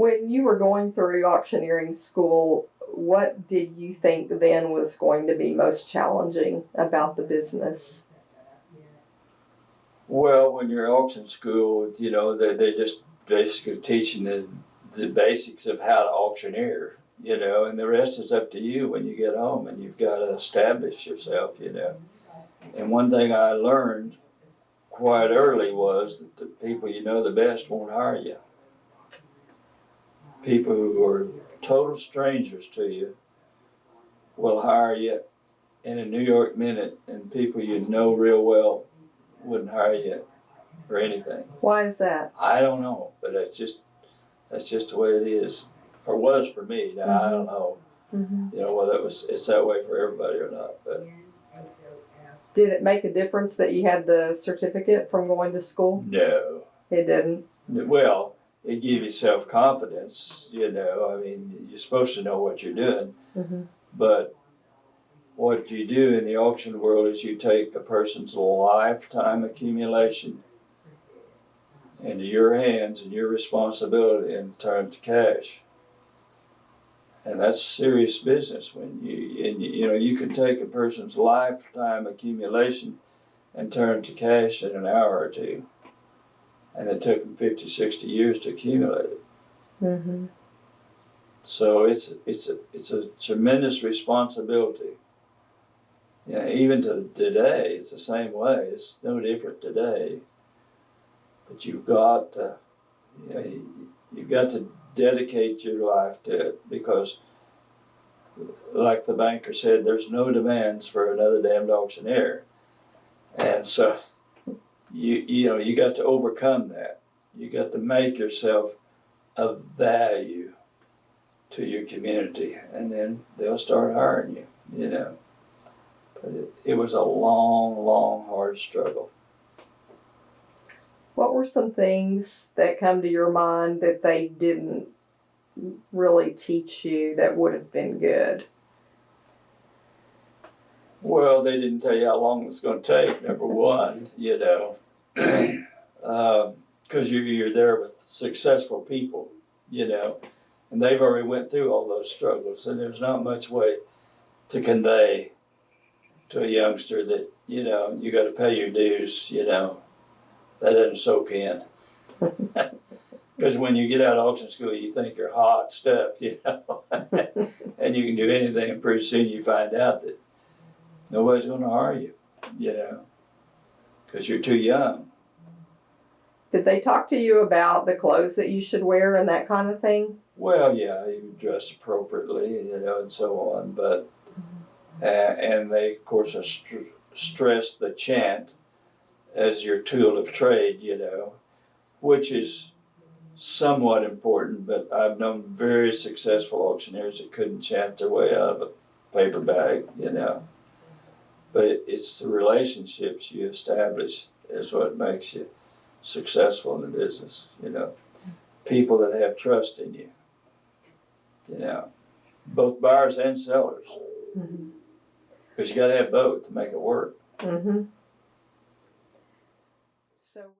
When you were going through auctioneering school, what did you think then was going to be most challenging about the business? Well, when you're in auction school, you know, they just basically teaching the basics of how to auctioneer, you know, and the rest is up to you when you get home and you've got to establish yourself, you know. And one thing I learned quite early was that the people you know the best won't hire you. People who are total strangers to you will hire you in a New York minute, and people you know real well wouldn't hire you for anything. Why is that? I don't know, but that's just the way it is, or was for me. Now I don't know, you know, whether it's that way for everybody or not. But did it make a difference that you had the certificate from going to school? no, It didn't. Well, it gives you self-confidence, you know. I mean, you're supposed to know what you're doing, but what you do in the auction world is you take a person's lifetime accumulation into your hands and your responsibility and turn it to cash. And that's serious business when you know, you can take a person's lifetime accumulation and turn it to cash in an hour or two. And it took them 50, 60 years to accumulate it. So it's a tremendous responsibility. You know, even to today, it's the same way. It's no different today. But you've got to, you know, you've got to dedicate your life to it, because, like the banker said, there's no demands for another damned auctioneer. And so you know, you got to overcome that. You got to make yourself of value to your community, and then they'll start hiring you, you know. But it was a long, long, hard struggle. What were some things that come to your mind that they didn't really teach you that would have been good? Well, they didn't tell you how long it was going to take, number one, you know. Because you're there with successful people, you know, and they've already went through all those struggles, and there's not much way to convey to a youngster that, you know, you got to pay your dues, you know. That doesn't soak in. Because when you get out of auction school, you think you're hot stuff, you know, and you can do anything, and pretty soon you find out that nobody's going to hire you, you know, because you're too young. Did they talk to you about the clothes that you should wear and that kind of thing? Well, yeah, you dress appropriately, you know, and so on. But and they, of course, stress the chant as your tool of trade, you know, which is somewhat important. But I've known very successful auctioneers that couldn't chant their way out of a paper bag, you know. But it's the relationships you establish is what makes you successful in the business, you know. People that have trust in you, you know, both buyers and sellers. Because you got to have both to make it work. So